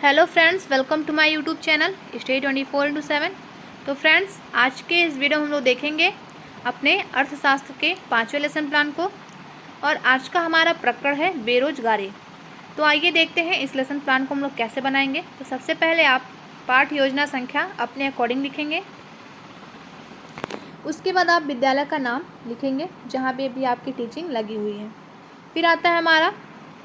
Hello friends, welcome to my YouTube channel stay 24/7। तो friends, आज के इस वीडियो में हम लोग देखेंगे अपने अर्थशास्त्र के 5वें लेसन प्लान को। और आज का हमारा प्रकरण है बेरोजगारी। तो आइए देखते हैं इस लेसन प्लान को हम लोग कैसे बनाएंगे। तो सबसे पहले आप पाठ योजना संख्या अपने अकॉर्डिंग लिखेंगे। उसके बाद आप विद्यालय का नाम लिखेंगे जहाँ पे भी आपकी टीचिंग लगी हुई है। फिर आता है हमारा,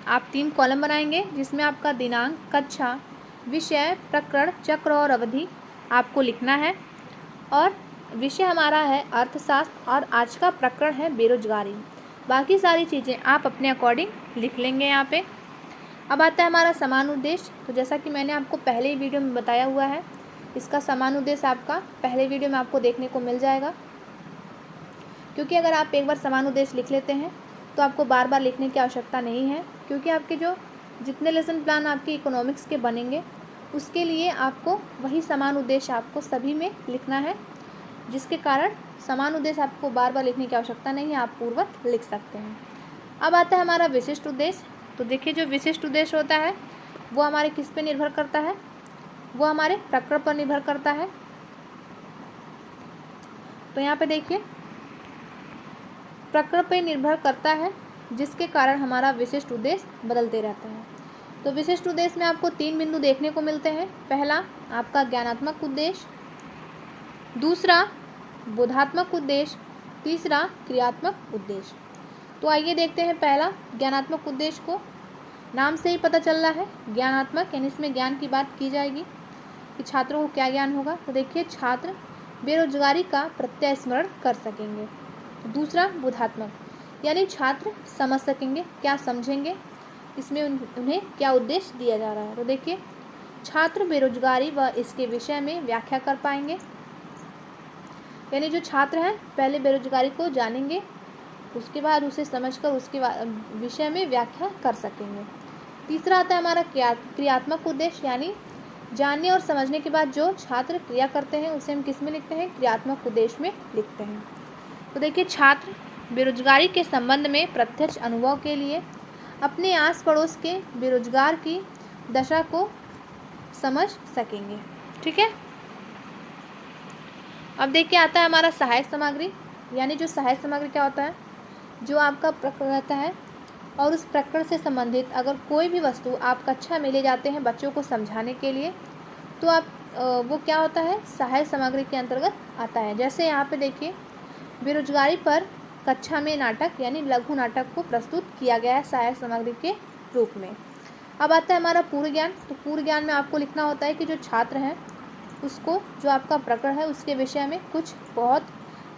आप 3 कॉलम बनाएंगे जिसमें आपका दिनांक, कक्षा, विषय, प्रकरण, चक्र और अवधि आपको लिखना है। और विषय हमारा है अर्थशास्त्र और आज का प्रकरण है बेरोजगारी। बाकी सारी चीज़ें आप अपने अकॉर्डिंग लिख लेंगे यहाँ पे। अब आता है हमारा समान उद्देश्य। तो जैसा कि मैंने आपको पहले ही वीडियो में बताया हुआ है, इसका समान उद्देश्य आपका पहले वीडियो में आपको देखने को मिल जाएगा। क्योंकि अगर आप एक बार समान उद्देश्य लिख लेते हैं तो आपको बार बार लिखने की आवश्यकता नहीं है, क्योंकि आपके जो जितने लेसन प्लान आपके इकोनॉमिक्स के बनेंगे उसके लिए आपको वही समान उद्देश्य आपको सभी में लिखना है, जिसके कारण समान उद्देश्य आपको बार बार लिखने की आवश्यकता नहीं है, आप पूर्वक लिख सकते हैं। अब आता है हमारा विशिष्ट उद्देश्य। तो देखिए, जो विशिष्ट उद्देश्य होता है वो हमारे किस पे निर्भर करता है, वो हमारे प्रकरण पर निर्भर करता है। तो यहाँ पे देखिए, प्रकरण पर निर्भर करता है, जिसके कारण हमारा विशिष्ट उद्देश्य बदलते रहता है। तो विशिष्ट उद्देश्य में आपको 3 बिंदु देखने को मिलते हैं। पहला आपका ज्ञानात्मक उद्देश्य, दूसरा बोधात्मक उद्देश्य, तीसरा क्रियात्मक उद्देश्य। तो आइए देखते हैं पहला ज्ञानात्मक उद्देश्य को। नाम से ही पता चल रहा है ज्ञानात्मक, यानी इसमें ज्ञान की बात की जाएगी कि छात्रों को क्या ज्ञान होगा। तो देखिए, छात्र बेरोजगारी का प्रत्यय स्मरण कर सकेंगे। दूसरा बोधात्मक, यानी छात्र समझ सकेंगे, क्या समझेंगे, इसमें उन्हें क्या उद्देश्य दिया जा रहा है। तो देखिए, छात्र बेरोजगारी व इसके विषय में व्याख्या कर पाएंगे, यानी जो छात्र हैं पहले बेरोजगारी को जानेंगे, उसके बाद उसे समझकर उसके विषय में व्याख्या कर सकेंगे। तीसरा आता है हमारा क्रियात्मक उद्देश्य, यानी जानने और समझने के बाद जो छात्र क्रिया करते हैं उसे हम किस में लिखते हैं, क्रियात्मक उद्देश्य में लिखते हैं। तो देखिए, छात्र बेरोजगारी के संबंध में प्रत्यक्ष अनुभव के लिए अपने आस पड़ोस के बेरोजगार की दशा को समझ सकेंगे। ठीक है। अब देखिए, आता है हमारा सहायक सामग्री, यानी जो सहायक सामग्री क्या होता है, जो आपका प्रकरण रहता है और उस प्रकरण से संबंधित अगर कोई भी वस्तु आप कक्षा में ले जाते हैं बच्चों को समझाने के लिए, तो आप वो क्या होता है, सहायक सामग्री के अंतर्गत आता है। जैसे यहाँ पे देखिए, बेरोजगारी पर कक्षा में नाटक यानी लघु नाटक को प्रस्तुत किया गया है सहायक सामग्री के रूप में। अब आता है हमारा पूर्व ज्ञान। तो पूर्व ज्ञान में आपको लिखना होता है कि जो छात्र हैं उसको जो आपका प्रकरण है उसके विषय में कुछ बहुत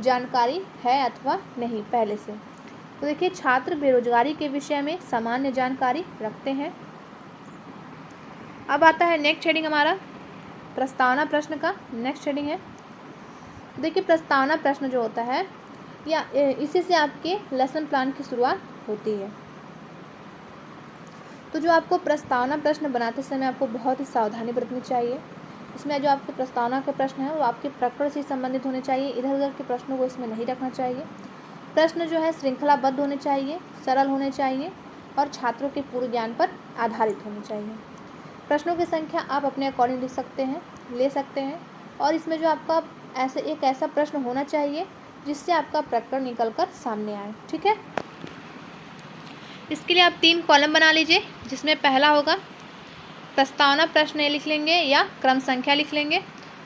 जानकारी है अथवा नहीं पहले से। तो देखिए, छात्र बेरोजगारी के विषय में सामान्य जानकारी रखते हैं। अब आता है नेक्स्ट हेडिंग हमारा प्रस्तावना प्रश्न का नेक्स्ट हेडिंग है। देखिए, प्रस्तावना प्रश्न जो होता है या इसी से आपके लेसन प्लान की शुरुआत होती है। तो जो आपको प्रस्तावना प्रश्न बनाते समय आपको बहुत ही सावधानी बरतनी चाहिए। इसमें जो आपके प्रस्तावना के प्रश्न हैं वो आपके प्रकरण से संबंधित होने चाहिए, इधर उधर के प्रश्नों को इसमें नहीं रखना चाहिए। प्रश्न जो है श्रृंखलाबद्ध होने चाहिए, सरल होने चाहिए और छात्रों के पूर्व ज्ञान पर आधारित होने चाहिए। प्रश्नों की संख्या आप अपने अकॉर्डिंग लिख सकते हैं, ले सकते हैं। और इसमें जो आपका एक ऐसा प्रश्न होना चाहिए जिससे आपका प्रकरण निकल कर सामने आए। ठीक है। इसके लिए आप 3 कॉलम बना लीजिए, जिसमें पहला होगा प्रस्तावना प्रश्न लिख लेंगे या क्रम संख्या लिख लेंगे।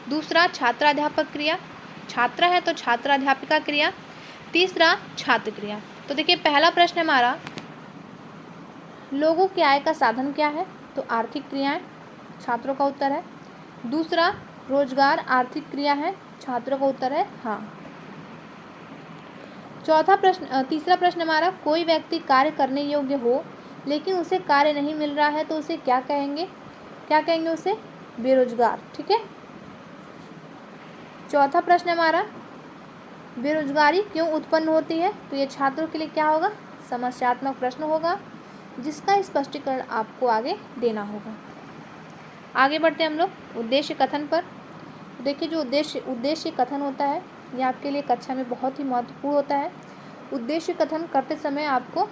दूसरा छात्राध्यापक क्रिया, छात्रा है तो छात्राध्यापिका क्रिया। तीसरा छात्र क्रिया। तो देखिए, पहला प्रश्न हमारा लोगों की आय का साधन क्या है, तो आर्थिक क्रियाएं, छात्रों का उत्तर है। दूसरा रोजगार आर्थिक क्रिया है, छात्रों का उत्तर है हाँ। तीसरा प्रश्न हमारा कोई व्यक्ति कार्य करने योग्य हो लेकिन उसे कार्य नहीं मिल रहा है तो उसे क्या कहेंगे, उसे बेरोजगार। ठीक है। चौथा प्रश्न हमारा बेरोजगारी क्यों उत्पन्न होती है, तो ये छात्रों के लिए क्या होगा, समस्यात्मक प्रश्न होगा जिसका स्पष्टीकरण आपको आगे देना होगा। आगे बढ़ते हैं हम लोग उद्देश्य कथन पर। देखिए, जो उद्देश्य कथन होता है ये आपके लिए कक्षा में बहुत ही महत्वपूर्ण होता है। उद्देश्य कथन करते समय आपको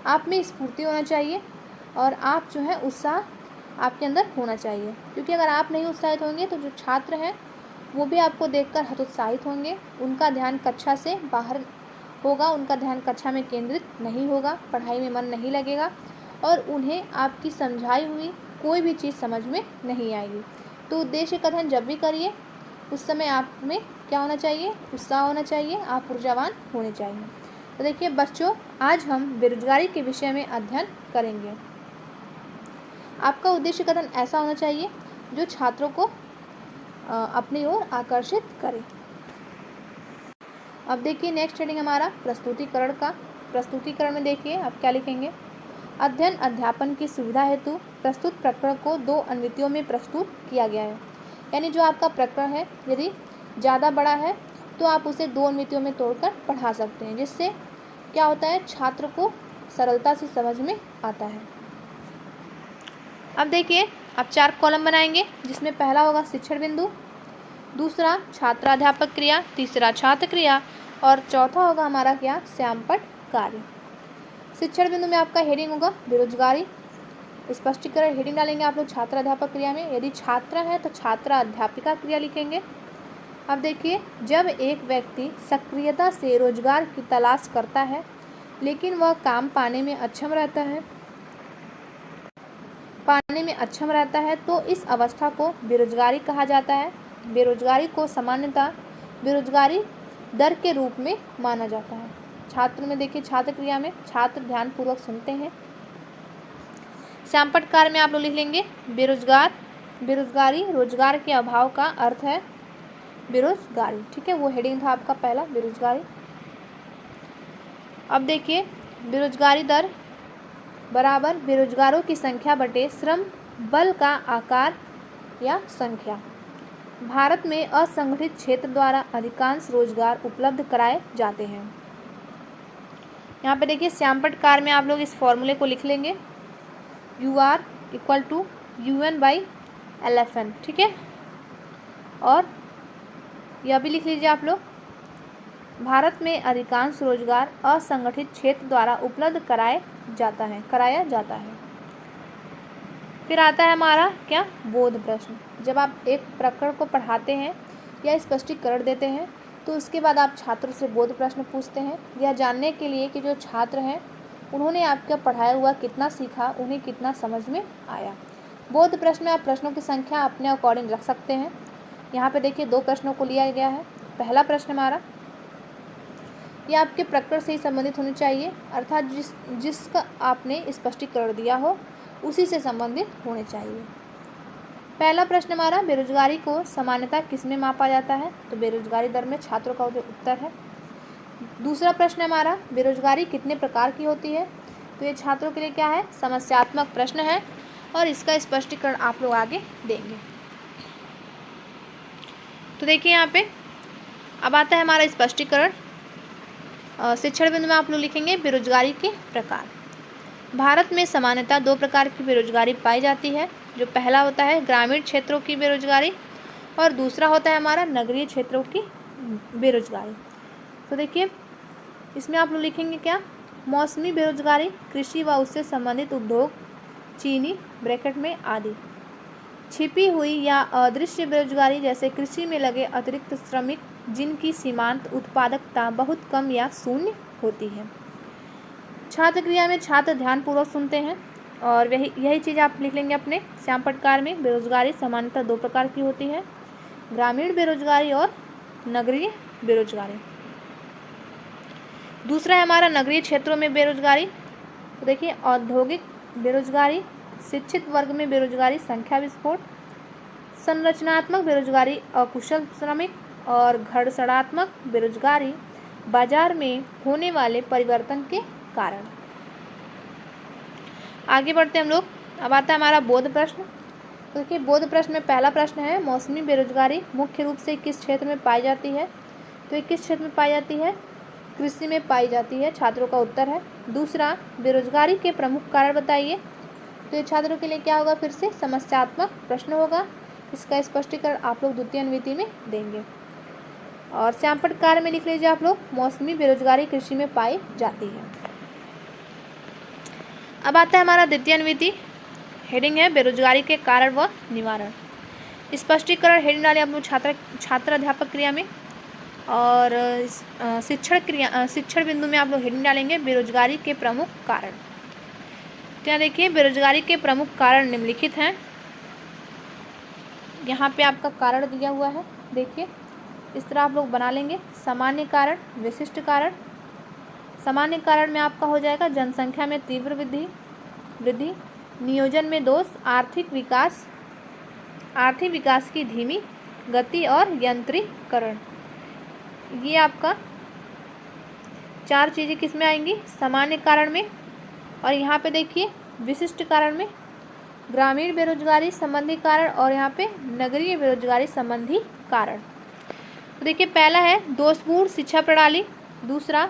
आप में स्फूर्ति होना चाहिए और आप जो है उत्साह आपके अंदर होना चाहिए, क्योंकि अगर आप नहीं उत्साहित होंगे तो जो छात्र हैं वो भी आपको देखकर हतोत्साहित होंगे, उनका ध्यान कक्षा से बाहर होगा, उनका ध्यान कक्षा में केंद्रित नहीं होगा, पढ़ाई में मन नहीं लगेगा और उन्हें आपकी समझाई हुई कोई भी चीज़ समझ में नहीं आएगी। तो उद्देश्य कथन जब भी करिए उस समय आप में क्या होना चाहिए, उत्साह होना चाहिए, आप ऊर्जावान होने चाहिए। तो देखिए बच्चों, आज हम बेरोजगारी के विषय में अध्ययन करेंगे। आपका उद्देश्य कथन ऐसा होना चाहिए जो छात्रों को अपनी ओर आकर्षित करे। अब देखिए नेक्स्ट हेडिंग हमारा प्रस्तुतिकरण का। प्रस्तुतिकरण में देखिए आप क्या लिखेंगे, अध्ययन अध्यापन की सुविधा हेतु प्रस्तुत प्रकरण को 2 अनुवृत्तियों में प्रस्तुत किया गया है। यानी जो आपका प्रकरण है यदि ज़्यादा बड़ा है तो आप उसे 2 अनुवृत्तियों में तोड़कर पढ़ा सकते हैं, जिससे क्या होता है, छात्र को सरलता से समझ में आता है। अब देखिए आप 4 कॉलम बनाएंगे, जिसमें पहला होगा शिक्षण बिंदु, दूसरा छात्राध्यापक क्रिया, तीसरा छात्र क्रिया और चौथा होगा हमारा क्या, श्यामपट्ट कार्य। शिक्षण बिंदु में आपका हेडिंग होगा बेरोजगारी, स्पष्टीकरण हेडिंग डालेंगे आप लोग छात्राध्यापक क्रिया में। यदि छात्र है तो छात्रा अध्यापिका क्रिया लिखेंगे। अब देखिए, जब एक व्यक्ति सक्रियता से रोजगार की तलाश करता है लेकिन वह काम पाने में अक्षम रहता है तो इस अवस्था को बेरोजगारी कहा जाता है। बेरोजगारी को सामान्यतः बेरोजगारी दर के रूप में माना जाता है। छात्र में देखिए, छात्र क्रिया में छात्र ध्यानपूर्वक सुनते हैं। श्यामपट्ट कार्य में आप लोग लिख लेंगे बेरोजगारी, रोजगार के अभाव का अर्थ है बेरोजगारी। ठीक है, वो हेडिंग था आपका पहला, बेरोजगारी। अब देखिए, बेरोजगारी दर बराबर बेरोजगारों की संख्या बटे श्रम बल का आकार या संख्या। भारत में असंगठित क्षेत्र द्वारा अधिकांश रोजगार उपलब्ध कराए जाते हैं। यहाँ पे देखिए श्यामपट्ट कार्य में आप लोग इस फॉर्मूले को लिख लेंगे, UR = UN/LFN। ठीक है, और यह भी लिख लीजिए आप लोग, भारत में अधिकांश रोजगार असंगठित क्षेत्र द्वारा उपलब्ध कराया जाता है। फिर आता है हमारा क्या, बोध प्रश्न। जब आप एक प्रकरण को पढ़ाते हैं या स्पष्टीकरण देते हैं तो उसके बाद आप छात्रों से बोध प्रश्न पूछते हैं, यह जानने के लिए कि जो छात्र हैं उन्होंने आपका पढ़ाया हुआ कितना सीखा, उन्हें कितना समझ में आया। बोध प्रश्न में आप प्रश्नों की संख्या अपने अकॉर्डिंग रख सकते हैं। यहाँ पे देखिए 2 प्रश्नों को लिया गया है। पहला प्रश्न हमारा, ये आपके प्रकरण से ही संबंधित होने चाहिए, अर्थात जिसका आपने स्पष्टीकरण दिया हो उसी से संबंधित होने चाहिए। पहला प्रश्न हमारा, बेरोजगारी को सामान्यतः किस में मापा जाता है, तो बेरोजगारी दर में छात्रों का जो उत्तर है। दूसरा प्रश्न हमारा, बेरोजगारी कितने प्रकार की होती है, तो ये छात्रों के लिए क्या है, समस्यात्मक प्रश्न है और इसका स्पष्टीकरण आप लोग आगे देंगे। तो देखिए यहाँ पे अब आता है हमारा स्पष्टीकरण। शिक्षण बिंदु में आप लोग लिखेंगे बेरोजगारी के प्रकार। भारत में सामान्यतः 2 प्रकार की बेरोजगारी पाई जाती है। जो पहला होता है ग्रामीण क्षेत्रों की बेरोजगारी और दूसरा होता है हमारा नगरीय क्षेत्रों की बेरोजगारी। तो देखिए इसमें आप लोग लिखेंगे क्या, मौसमी बेरोजगारी, कृषि व उससे संबंधित उद्योग, चीनी ब्रैकेट में आदि। छिपी हुई या अदृश्य बेरोजगारी, जैसे कृषि में लगे अतिरिक्त श्रमिक जिनकी सीमांत उत्पादकता बहुत कम या शून्य होती है। छात्र क्रिया में छात्र ध्यानपूर्वक सुनते हैं और यही चीज़ आप लिख लेंगे अपने श्यामपट्ट कार्य में। बेरोजगारी सामान्यतः 2 प्रकार की होती है, ग्रामीण बेरोजगारी और नगरीय बेरोजगारी। दूसरा है हमारा नगरीय क्षेत्रों में बेरोजगारी। तो देखिए औद्योगिक बेरोजगारी, शिक्षित वर्ग में बेरोजगारी, संख्या विस्फोट, संरचनात्मक बेरोजगारी, अकुशल श्रमिक और घड़सड़ात्मक बेरोजगारी, बाजार में होने वाले परिवर्तन के कारण। आगे बढ़ते हैं हम लोग। अब आता है हमारा बोध प्रश्न। तो देखिए बोध प्रश्न में पहला प्रश्न है, मौसमी बेरोजगारी मुख्य रूप से किस क्षेत्र में पाई जाती है, तो ये किस क्षेत्र में पाई जाती है, कृषि में पाई जाती है, छात्रों का उत्तर है। दूसरा, बेरोजगारी के प्रमुख कारण बताइए, तो ये छात्रों के लिए क्या होगा, फिर से समस्यात्मक प्रश्न होगा। इसका स्पष्टीकरण आप लोग द्वितीय अनुवृत्ति में देंगे। और श्यामपट्ट कार्य में लिख लीजिए आप लोग, मौसमी बेरोजगारी कृषि में पाई जाती है। अब आता है हमारा द्वितीय अनुवृत्ति। हेडिंग है बेरोजगारी के कारण व निवारण। स्पष्टीकरण हेडिंग डालें आप लोग छात्र अध्यापक क्रिया में, और शिक्षण बिंदु में आप लोग हेडिंग डालेंगे बेरोजगारी के प्रमुख कारण। तो यहाँ देखिए बेरोजगारी के प्रमुख कारण निम्नलिखित हैं। यहाँ पे आपका कारण दिया हुआ है, देखिए इस तरह आप लोग बना लेंगे। सामान्य कारण, विशिष्ट कारण। सामान्य कारण में आपका हो जाएगा जनसंख्या में तीव्र वृद्धि, नियोजन में दोष, आर्थिक विकास की धीमी गति और यंत्रीकरण। ये आपका 4 चीज़ें किस में आएंगी? सामान्य कारण में। और यहाँ पे देखिए विशिष्ट कारण में ग्रामीण बेरोजगारी संबंधी कारण, और यहाँ पे नगरीय बेरोजगारी संबंधी कारण। तो देखिए पहला है दोषपूर्ण शिक्षा प्रणाली, दूसरा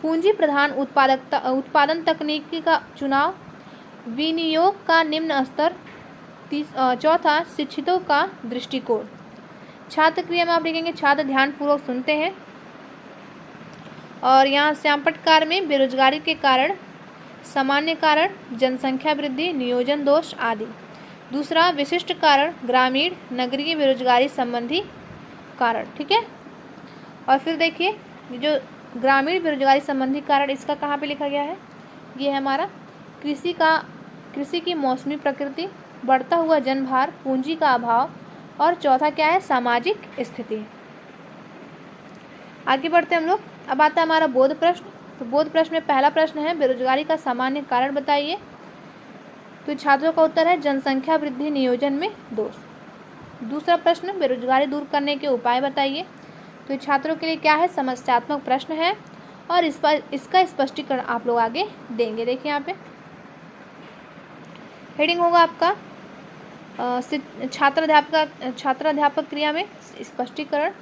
पूंजी प्रधान उत्पादन तकनीकी का चुनाव, विनियोग का निम्न स्तर, चौथा शिक्षितों का दृष्टिकोण। छात्र क्रिया में आप लिखेंगे छात्र ध्यानपूर्वक सुनते हैं, और यहाँ श्यामपटकार में बेरोजगारी के कारण, सामान्य कारण जनसंख्या वृद्धि, नियोजन दोष आदि। दूसरा विशिष्ट कारण ग्रामीण नगरीय बेरोजगारी संबंधी कारण, ठीक है। और फिर देखिए जो ग्रामीण बेरोजगारी संबंधी कारण, इसका कहाँ पे लिखा गया है? ये है हमारा कृषि की मौसमी प्रकृति, बढ़ता हुआ जनभार, पूंजी का अभाव, और चौथा क्या है? सामाजिक स्थिति। आगे बढ़ते हैं हम लोग। अब आता है हमारा बोध प्रश्न। तो बोध प्रश्न में पहला प्रश्न है बेरोजगारी का सामान्य कारण बताइए। तो छात्रों का उत्तर है जनसंख्या वृद्धि, नियोजन में दोष। दूसरा प्रश्न बेरोजगारी दूर करने के उपाय बताइए। तो छात्रों के लिए क्या है? समस्यात्मक प्रश्न है, और इसका स्पष्टीकरण आप लोग आगे देंगे। देखिए यहाँ पे हेडिंग होगा आपका छात्र अध्यापक क्रिया में स्पष्टीकरण,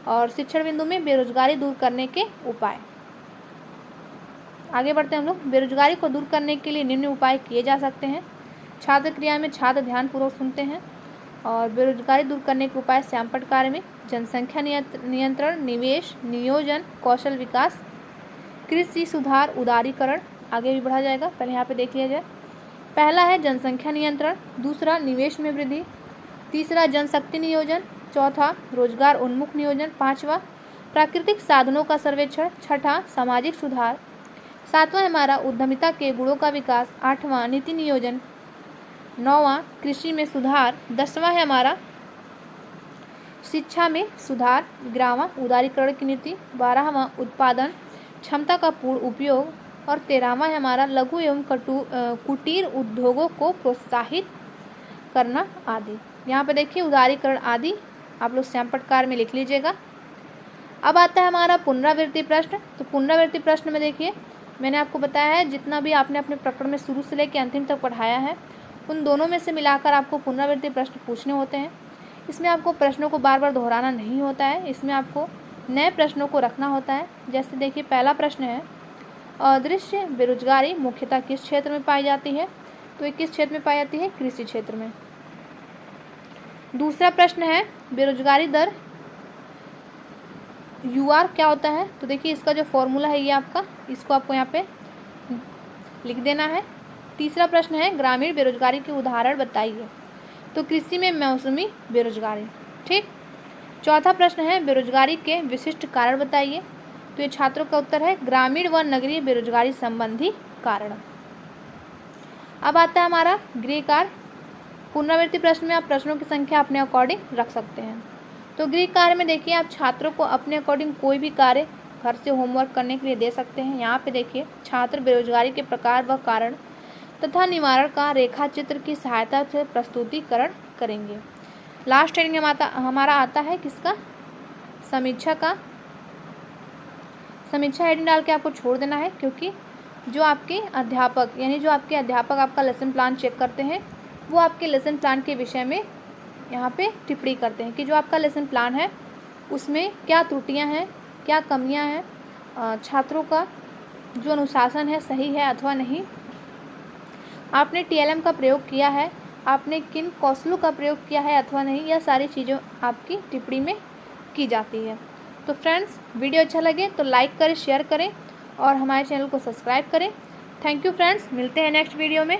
और शिक्षण बिंदु में बेरोजगारी दूर करने के उपाय। आगे बढ़ते हैं हम लोग। बेरोजगारी को दूर करने के लिए निम्न उपाय किए जा सकते हैं। छात्र क्रिया में छात्र ध्यानपूर्वक सुनते हैं, और बेरोजगारी दूर करने के उपाय श्यामपटकार में जनसंख्या नियंत्रण, निवेश, नियोजन, कौशल विकास, कृषि सुधार, उदारीकरण। आगे भी बढ़ा जाएगा, पहले यहाँ पे देख लिया जाए। पहला है जनसंख्या नियंत्रण, दूसरा निवेश में वृद्धि, तीसरा जनशक्ति नियोजन, चौथा रोजगार उन्मुख नियोजन, पांचवा प्राकृतिक साधनों का सर्वेक्षण, छठा सामाजिक सुधार, सातवां हमारा उद्यमिता के गुणों का विकास, आठवां नीति नियोजन, नौवां कृषि में सुधार, 10वां है हमारा शिक्षा में सुधार, 11वां उदारीकरण की नीति, 12वां उत्पादन क्षमता का पूर्ण उपयोग, और 13वां है हमारा लघु एवं कुटीर उद्योगों को प्रोत्साहित करना आदि। यहाँ पे देखिए उदारीकरण आदि आप लोग श्यामपटकार में लिख लीजिएगा। अब आता है हमारा पुनरावृत्ति प्रश्न। तो पुनरावृत्ति प्रश्न में देखिए मैंने आपको बताया है जितना भी आपने अपने प्रकरण में शुरू से लेकर अंतिम तक पढ़ाया है उन दोनों में से मिलाकर आपको पुनरावृत्ति प्रश्न पूछने होते हैं। इसमें आपको प्रश्नों को बार बार दोहराना नहीं होता है, इसमें आपको नए प्रश्नों को रखना होता है। जैसे देखिए पहला प्रश्न है अदृश्य बेरोजगारी मुख्यतः किस क्षेत्र में पाई जाती है? तो ये किस क्षेत्र में पाई जाती है? कृषि क्षेत्र में। दूसरा प्रश्न है बेरोजगारी दर UR क्या होता है? तो देखिए इसका जो फॉर्मूला है ये आपका, इसको आपको यहाँ पे लिख देना है। तीसरा प्रश्न है ग्रामीण बेरोजगारी के उदाहरण बताइए। तो कृषि में मौसमी बेरोजगारी, ठीक। चौथा प्रश्न है बेरोजगारी के विशिष्ट कारण बताइए। तो ये छात्रों का उत्तर है ग्रामीण व नगरीय बेरोजगारी संबंधी कारण। अब आता है हमारा गृह कार्य। पुनरावृत्ति प्रश्न में आप प्रश्नों की संख्या अपने अकॉर्डिंग रख सकते हैं। तो गृह कार्य में देखिए आप छात्रों को अपने अकॉर्डिंग कोई भी कार्य घर से होमवर्क करने के लिए दे सकते हैं। यहाँ पे देखिए छात्र बेरोजगारी के प्रकार व कारण तथा निवारण का रेखा चित्र की सहायता से प्रस्तुतिकरण करेंगे। लास्ट हेडिंग हमारा आता है किसका? समीक्षा का। समीक्षा हेडिंग डाल के आपको छोड़ देना है, क्योंकि जो आपके अध्यापक आपका लेसन प्लान चेक करते हैं वो आपके लेसन प्लान के विषय में यहाँ पे टिप्पणी करते हैं कि जो आपका लेसन प्लान है उसमें क्या त्रुटियाँ हैं, क्या कमियाँ हैं, छात्रों का जो अनुशासन है सही है अथवा नहीं, आपने TLM का प्रयोग किया है, आपने किन कौशलों का प्रयोग किया है अथवा नहीं, यह सारी चीज़ें आपकी टिप्पणी में की जाती है। तो फ्रेंड्स वीडियो अच्छा लगे तो लाइक करें, शेयर करें और हमारे चैनल को सब्सक्राइब करें। थैंक यू फ्रेंड्स, मिलते हैं नेक्स्ट वीडियो में।